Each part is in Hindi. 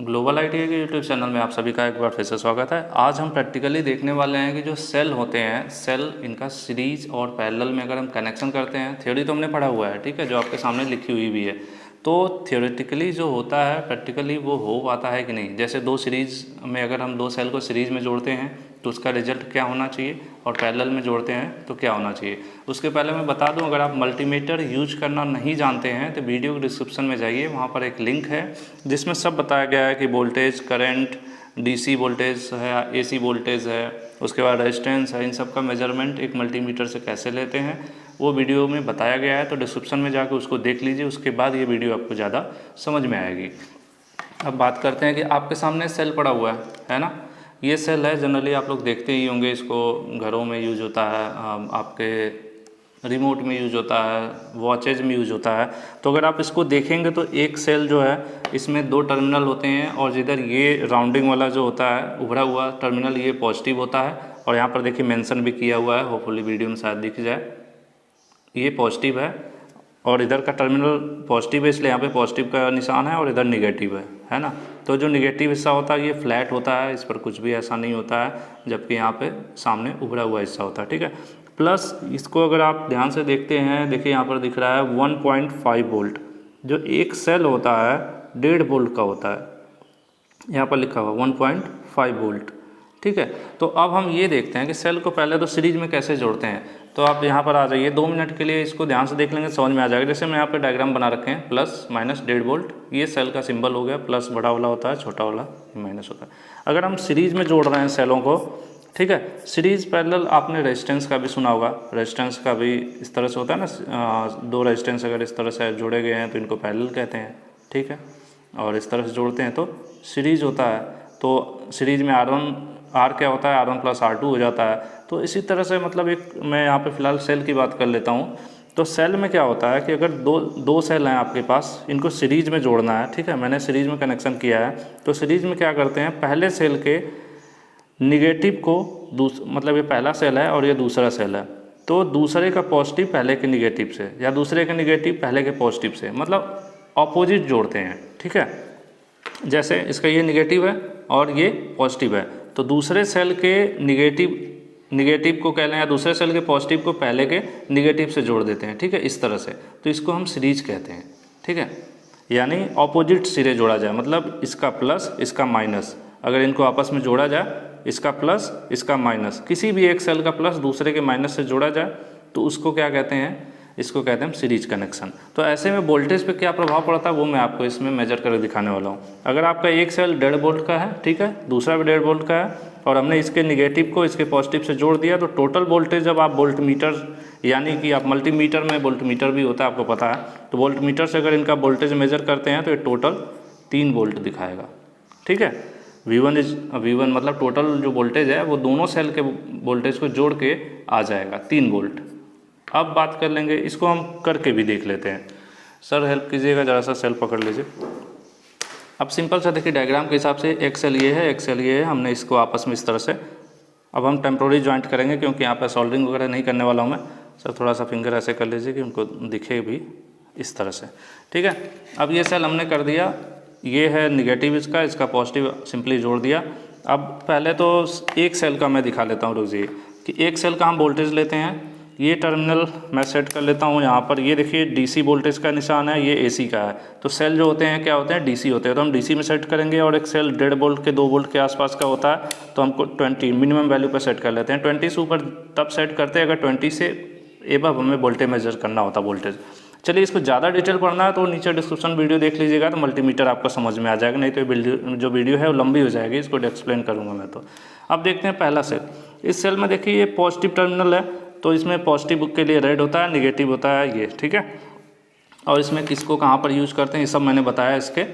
ग्लोबल आईटी के यूट्यूब चैनल में आप सभी का एक बार फिर से स्वागत है। आज हम प्रैक्टिकली देखने वाले हैं कि जो सेल होते हैं, सेल इनका सीरीज और पैरेलल में अगर हम कनेक्शन करते हैं, थ्योरी तो हमने पढ़ा हुआ है, ठीक है, जो आपके सामने लिखी हुई भी है। तो थियोरेटिकली जो होता है प्रैक्टिकली वो हो पाता है कि नहीं। जैसे दो सीरीज़ में अगर हम दो सेल को सीरीज़ में जोड़ते हैं तो उसका रिजल्ट क्या होना चाहिए, और पैरेलल में जोड़ते हैं तो क्या होना चाहिए। उसके पहले मैं बता दूं, अगर आप मल्टीमीटर यूज करना नहीं जानते हैं तो वीडियो के डिस्क्रिप्शन में जाइए, वहाँ पर एक लिंक है जिसमें सब बताया गया है कि वोल्टेज, करंट, डीसी वोल्टेज है, एसी वोल्टेज है, उसके बाद रेजिस्टेंस है, इन सब का मेजरमेंट एक मल्टीमीटर से कैसे लेते हैं वो वीडियो में बताया गया है। तो डिस्क्रिप्शन में जाकर उसको देख लीजिए, उसके बाद ये वीडियो आपको ज़्यादा समझ में आएगी। अब बात करते हैं कि आपके सामने सेल पड़ा हुआ है ना। ये सेल है, जनरली आप लोग देखते ही होंगे, इसको घरों में यूज होता है, आपके रिमोट में यूज होता है, वॉचेज में यूज होता है। तो अगर आप इसको देखेंगे तो एक सेल जो है इसमें दो टर्मिनल होते हैं, और जिधर ये राउंडिंग वाला जो होता है उभरा हुआ टर्मिनल ये पॉजिटिव होता है, और यहाँ पर देखिए मेंशन भी किया हुआ है, होपफुली वीडियो में शायद दिख जाए, ये पॉजिटिव है और इधर का टर्मिनल पॉजिटिव है, इसलिए यहाँ पे पॉजिटिव का निशान है, और इधर निगेटिव है ना। तो जो निगेटिव हिस्सा होता है ये फ्लैट होता है, इस पर कुछ भी ऐसा नहीं होता है, जबकि यहाँ पे सामने उभरा हुआ हिस्सा होता है, ठीक है। प्लस इसको अगर आप ध्यान से देखते हैं, देखिए यहाँ पर दिख रहा है 1.5 वोल्ट। जो एक सेल होता है 1.5 वोल्ट का होता है, यहाँ पर लिखा हुआ 1.5 वोल्ट, ठीक है। तो अब हम ये देखते हैं कि सेल को पहले तो सीरीज में कैसे जोड़ते हैं। तो आप यहाँ पर आ जाइए, 2 मिनट के लिए इसको ध्यान से देख लेंगे, समझ में आ जाएगा। जैसे मैं यहाँ पे डायग्राम बना रखे हैं, प्लस माइनस 1.5 वोल्ट, ये सेल का सिंबल हो गया, प्लस बड़ा वाला होता है, छोटा वाला माइनस होता है। अगर हम सीरीज में जोड़ रहे हैं सेलों को, ठीक है, सीरीज पैरेलल, आपने रेजिस्टेंस का भी सुना होगा, रेजिस्टेंस का भी इस तरह से होता है ना, दो रेजिस्टेंस अगर इस तरह से जोड़े गए हैं तो इनको पैरेलल कहते हैं, ठीक है, और इस तरह से जोड़ते हैं तो सीरीज होता है। तो सीरीज में आर क्या होता है, R1 + R2 हो जाता है। तो इसी तरह से मतलब एक मैं यहाँ पे फ़िलहाल सेल की बात कर लेता हूँ। तो सेल में क्या होता है कि अगर दो सेल हैं आपके पास, इनको सीरीज में जोड़ना है, ठीक है, मैंने सीरीज में कनेक्शन किया है। तो सीरीज में क्या करते हैं, पहले सेल के निगेटिव को मतलब ये पहला सेल है और ये दूसरा सेल है, तो दूसरे का पॉजिटिव पहले के निगेटिव से, या दूसरे के निगेटिव पहले के पॉजिटिव से, मतलब ऑपोजिट जोड़ते हैं, ठीक है। जैसे इसका ये निगेटिव है और ये पॉजिटिव है, तो दूसरे सेल के निगेटिव को कह लें, या दूसरे सेल के पॉजिटिव को पहले के निगेटिव से जोड़ देते हैं, ठीक है, इस तरह से। तो इसको हम सीरीज कहते हैं, ठीक है, यानी ऑपोजिट सिरे जोड़ा जाए, मतलब इसका प्लस इसका माइनस, अगर इनको आपस में जोड़ा जाए, इसका प्लस इसका माइनस, किसी भी एक सेल का प्लस दूसरे के माइनस से जोड़ा जाए तो उसको क्या कहते हैं, इसको कहते हैं सीरीज कनेक्शन। तो ऐसे में वोल्टेज पे क्या प्रभाव पड़ता है वो मैं आपको इसमें मेजर करके दिखाने वाला हूँ। अगर आपका एक सेल 1.5 वोल्ट का है, ठीक है, दूसरा भी 1.5 वोल्ट का है, और हमने इसके निगेटिव को इसके पॉजिटिव से जोड़ दिया, तो टोटल वोल्टेज जब आप वोल्टमीटर, यानी कि आप मल्टीमीटर में वोल्टमीटर भी होता है, आपको पता है, तो वोल्टमीटर से अगर इनका वोल्टेज मेजर करते हैं तो ये टोटल 3 वोल्ट दिखाएगा, ठीक है। V1 मतलब टोटल जो वोल्टेज है वो दोनों सेल के वोल्टेज को जोड़ के आ जाएगा 3 वोल्ट। अब बात कर लेंगे, इसको हम करके भी देख लेते हैं। सर हेल्प कीजिएगा, ज़रा सा सेल पकड़ लीजिए। अब सिंपल सा देखिए, डायग्राम के हिसाब से एक सेल ये है, एक सेल ये है, हमने इसको आपस में इस तरह से, अब हम टेम्प्रोरी ज्वाइंट करेंगे क्योंकि यहाँ पर सोल्डरिंग वगैरह नहीं करने वाला हूँ मैं। सर थोड़ा सा फिंगर ऐसे कर लीजिए कि उनको दिखे भी इस तरह से, ठीक है। अब ये सेल हमने कर दिया, ये है निगेटिव इसका पॉजिटिव सिंपली जोड़ दिया। अब पहले तो एक सेल का मैं दिखा लेता हूँ, रुकिए, कि एक सेल का हम वोल्टेज लेते हैं, ये टर्मिनल मैं सेट कर लेता हूँ यहाँ पर, ये देखिए डीसी वोल्टेज का निशान है, ये एसी का है। तो सेल जो होते हैं क्या होते हैं, डीसी होते हैं, तो हम डीसी में सेट करेंगे। और एक सेल 1.5 वोल्ट के 2 वोल्ट के आसपास का होता है, तो हमको 20 मिनिमम वैल्यू पर सेट कर लेते हैं। 20 से ऊपर तब सेट करते हैं अगर 20 से एबव हमें वोल्टेज मेजर करना होता है, वोल्टेज। चलिए, इसको ज़्यादा डिटेल पढ़ना है तो नीचे डिस्क्रिप्शन वीडियो देख लीजिएगा, तो मल्टीमीटर आपको समझ में आ जाएगा, नहीं तो जो वीडियो है वो लंबी हो जाएगी, इसको एक्सप्लेन करूँगा मैं। तो अब देखते हैं पहला सेल। इस सेल में देखिए ये पॉजिटिव टर्मिनल है, तो इसमें पॉजिटिव के लिए रेड होता है, निगेटिव होता है ये, ठीक है। और इसमें किसको कहाँ पर यूज़ करते हैं ये सब मैंने बताया, इसके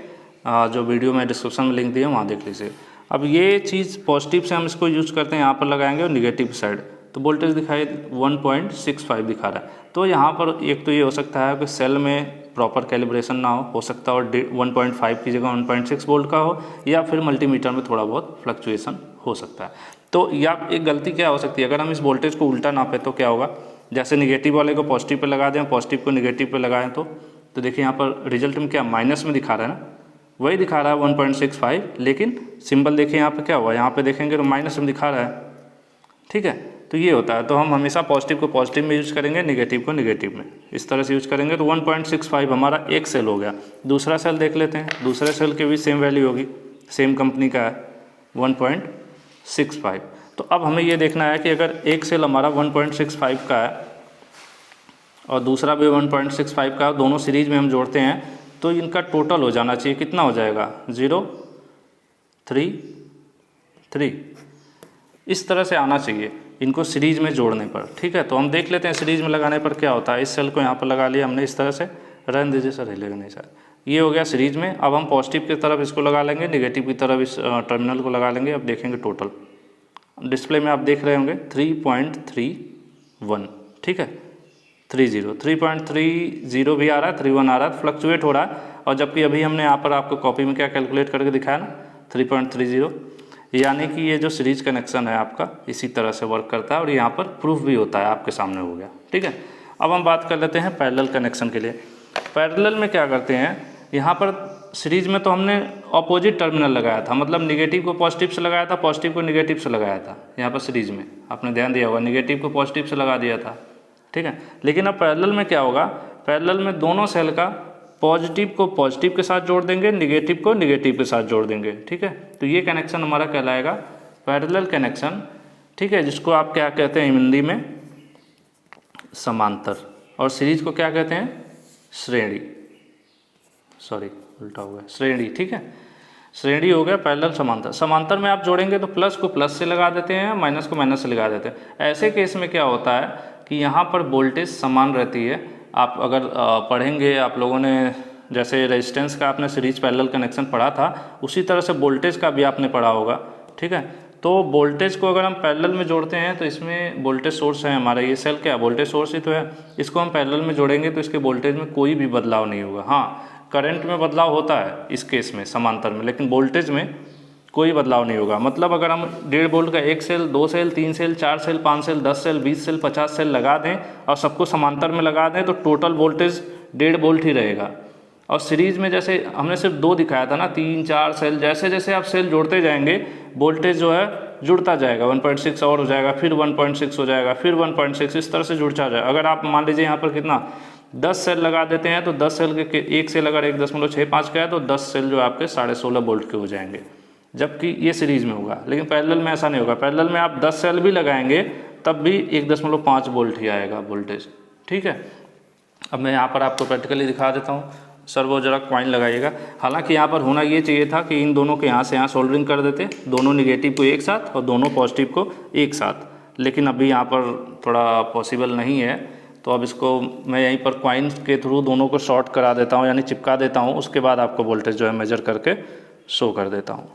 जो वीडियो में डिस्क्रिप्शन में लिंक दिया वहाँ देख लीजिए। अब ये चीज़ पॉजिटिव से हम इसको यूज़ करते हैं, यहाँ पर लगाएंगे, और निगेटिव साइड तो वोल्टेज दिखाई 1.65 दिखा रहा है। तो यहाँ पर एक तो ये हो सकता है कि सेल में प्रॉपर कैलिब्रेशन ना हो सकता है, और 1.5 की जगह 1.6 वोल्ट का हो, या फिर मल्टीमीटर में थोड़ा बहुत फ्लक्चुएसन हो सकता है। तो या एक गलती क्या हो सकती है, अगर हम इस वोल्टेज को उल्टा नापें तो क्या होगा, जैसे निगेटिव वाले को पॉजिटिव पे लगा दें, पॉजिटिव को निगेटिव पे लगाएं, तो देखिए यहाँ पर रिजल्ट में क्या माइनस में दिखा रहा है ना, वही दिखा रहा है 1.65, लेकिन सिंबल देखिए यहाँ पे क्या हुआ, यहाँ पे देखेंगे तो माइनस में दिखा रहा है, ठीक है। तो ये होता है, तो हम हमेशा पॉजिटिव को पॉजिटिव में यूज करेंगे, निगेटिव को निगेटिव में, इस तरह से यूज करेंगे। तो 1.65 हमारा एक सेल हो गया। दूसरा सेल देख लेते हैं, दूसरे सेल की भी सेम वैल्यू होगी, सेम कंपनी का है 1.65। तो अब हमें ये देखना है कि अगर एक सेल हमारा 1.65 का है और दूसरा भी 1.65 का, दोनों सीरीज में हम जोड़ते हैं तो इनका टोटल हो जाना चाहिए, कितना हो जाएगा 0 3 3, इस तरह से आना चाहिए इनको सीरीज में जोड़ने पर, ठीक है। तो हम देख लेते हैं सीरीज में लगाने पर क्या होता है। इस सेल को यहाँ पर लगा लिया हमने इस तरह से, रहने दीजिए सर, हिलेगा नहीं सर, ये हो गया सीरीज में। अब हम पॉजिटिव की तरफ इसको लगा लेंगे, निगेटिव की तरफ इस टर्मिनल को लगा लेंगे। अब देखेंगे टोटल डिस्प्ले में आप देख रहे होंगे 3.31, ठीक है, 3.30 भी आ रहा है, 31 आ रहा है, फ्लक्चुएट हो रहा है। और जबकि अभी हमने यहाँ पर आपको कॉपी में क्या कैलकुलेट करके दिखाया ना 3.30, यानी कि ये जो सीरीज कनेक्शन है आपका इसी तरह से वर्क करता है और यहाँ पर प्रूफ भी होता है, आपके सामने हो गया, ठीक है। अब हम बात कर लेते हैं पैरेलल कनेक्शन के लिए। पैरेलल में क्या करते हैं, यहाँ पर सीरीज में तो हमने अपोजिट टर्मिनल लगाया था, मतलब निगेटिव को पॉजिटिव से लगाया था, पॉजिटिव को निगेटिव से लगाया था। यहाँ पर सीरीज में आपने ध्यान दिया होगा, निगेटिव को पॉजिटिव से लगा दिया था, ठीक है। लेकिन अब पैरेलल में क्या होगा, पैरेलल में दोनों सेल का पॉजिटिव को पॉजिटिव के साथ जोड़ देंगे, निगेटिव को निगेटिव के साथ जोड़ देंगे, ठीक है। तो ये कनेक्शन हमारा कहलाएगा पैरेलल कनेक्शन, ठीक है, जिसको आप क्या कहते हैं हिंदी में समांतर, और सीरीज को क्या कहते हैं श्रेणी, सॉरी उल्टा हो गया, श्रेणी, ठीक है। श्रेणी हो गया पैरेलल समांतर। समांतर में आप जोड़ेंगे तो प्लस को प्लस से लगा देते हैं, माइनस को माइनस से लगा देते हैं। ऐसे केस में क्या होता है कि यहाँ पर वोल्टेज समान रहती है। आप अगर पढ़ेंगे, आप लोगों ने जैसे रेजिस्टेंस का आपने सीरीज पैरेलल कनेक्शन पढ़ा था, उसी तरह से वोल्टेज का भी आपने पढ़ा होगा, ठीक है। तो वोल्टेज को अगर हम पैरेलल में जोड़ते हैं तो इसमें वोल्टेज सोर्स है हमारा, ये सेल क्या है वोल्टेज सोर्स ही तो है, इसको हम पैरेलल में जोड़ेंगे तो इसके वोल्टेज में कोई भी बदलाव नहीं होगा। हाँ, करंट में बदलाव होता है इस केस में समांतर में, लेकिन वोल्टेज में कोई बदलाव नहीं होगा। मतलब अगर हम 1.5 वोल्ट का 1 cell, 2 cell, 3 cell, 4 cell, 5 cell, 10 cell, 20 cell, 50 cell लगा दें और सबको समांतर में लगा दें तो टोटल वोल्टेज 1.5 वोल्ट ही रहेगा। और सीरीज में जैसे हमने सिर्फ 2 दिखाया था ना, 3 4 सेल, जैसे जैसे आप सेल जोड़ते जाएंगे वोल्टेज जो है जुड़ता जाएगा, 1.6 और हो जाएगा, फिर 1.6 हो जाएगा, फिर 1.6, इस तरह से जुड़ता जाएगा। अगर आप मान लीजिए यहाँ पर कितना 10 सेल लगा देते हैं तो 10 सेल के एक सेल अगर 1.65 का है तो 10 सेल जो आपके 16.5 वोल्ट के हो जाएंगे, जबकि ये सीरीज में होगा। लेकिन पैरेलल में ऐसा नहीं होगा, पैरेलल में आप 10 सेल भी लगाएंगे तब भी 1.5 वोल्ट ही आएगा वोल्टेज, ठीक है। अब मैं यहाँ पर आपको प्रैक्टिकली दिखा देता हूँ। सर वो जरा कॉइन लगाइएगा। हालांकि यहाँ पर होना ये चाहिए था कि इन दोनों के यहाँ से यहाँ सोल्डरिंग कर देते, दोनों निगेटिव को एक साथ और दोनों पॉजिटिव को एक साथ, लेकिन अभी यहाँ पर थोड़ा पॉसिबल नहीं है। तो अब इसको मैं यहीं पर कॉइन के थ्रू दोनों को शॉर्ट करा देता हूँ, यानी चिपका देता हूँ, उसके बाद आपको वोल्टेज जो है मेजर करके शो कर देता हूँ।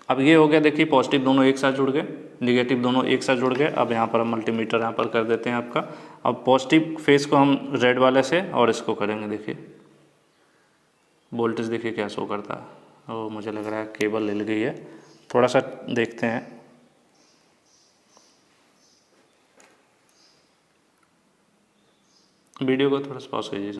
अब ये हो गया, देखिए पॉजिटिव दोनों एक साथ जुड़ गए, निगेटिव दोनों एक साथ जुड़ गए। अब यहाँ पर हम मल्टीमीटर यहाँ पर कर देते हैं आपका। अब पॉजिटिव फेस को हम रेड वाले से और इसको करेंगे, देखिए वोल्टेज देखिए क्या शो करता है। और मुझे लग रहा है केबल हिल गई है, थोड़ा सा देखते हैं। वीडियो को थोड़ा सा पॉज कीजिए।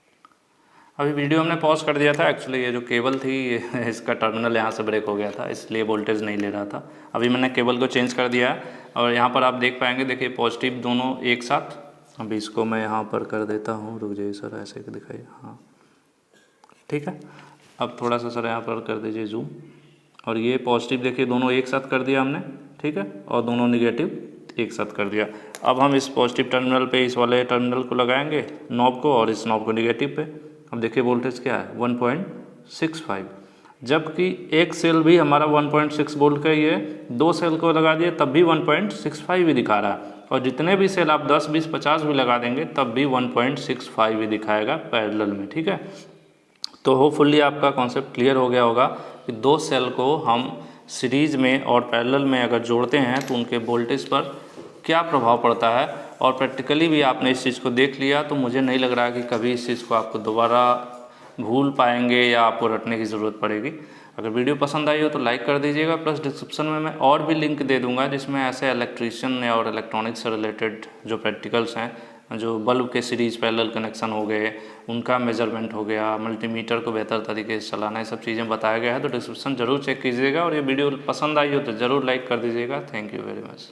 अभी वीडियो हमने पॉज कर दिया था, एक्चुअली ये जो केबल थी इसका टर्मिनल यहाँ से ब्रेक हो गया था, इसलिए वोल्टेज नहीं ले रहा था। अभी मैंने केबल को चेंज कर दिया है और यहाँ पर आप देख पाएंगे, देखिए पॉजिटिव दोनों एक साथ। अभी इसको मैं यहाँ पर कर देता हूँ, रुक जाइए सर, ऐसे दिखाइए, हाँ ठीक है। अब थोड़ा सा सर यहाँ पर कर दीजिए जूम, और ये पॉजिटिव देखिए दोनों एक साथ कर दिया हमने, ठीक है, और दोनों निगेटिव एक साथ कर दिया। अब हम इस पॉजिटिव टर्मिनल पे इस वाले टर्मिनल को लगाएंगे नॉब को, और इस नॉब को निगेटिव पे। अब देखिए वोल्टेज क्या है 1.65, जबकि एक सेल भी हमारा 1.6 वोल्ट का ही है, 2 सेल को लगा दिए तब भी 1.65 ही दिखा रहा है, और जितने भी सेल आप 10, 20, 50 भी लगा देंगे तब भी 1.65 ही दिखाएगा पैरेलल में, ठीक है। तो होपफुली आपका कॉन्सेप्ट क्लियर हो गया होगा कि 2 सेल को हम सीरीज में और पैरेलल में अगर जोड़ते हैं तो उनके वोल्टेज पर क्या प्रभाव पड़ता है। और प्रैक्टिकली भी आपने इस चीज़ को देख लिया, तो मुझे नहीं लग रहा कि कभी इस चीज़ को आपको दोबारा भूल पाएंगे या आपको रटने की ज़रूरत पड़ेगी। अगर वीडियो पसंद आई हो तो लाइक कर दीजिएगा, प्लस डिस्क्रिप्शन में मैं और भी लिंक दे दूंगा जिसमें ऐसे इलेक्ट्रीशियन और इलेक्ट्रॉनिक्स से रिलेटेड जो प्रैक्टिकल्स हैं जो बल्ब के सीरीज पैरेलल कनेक्शन हो गए, उनका मेजरमेंट हो गया, मल्टीमीटर को बेहतर तरीके से चलाना, ये सब चीज़ें बताया गया है। तो डिस्क्रिप्शन जरूर चेक कीजिएगा और ये वीडियो पसंद आई हो तो ज़रूर लाइक कर दीजिएगा। Thank you very much.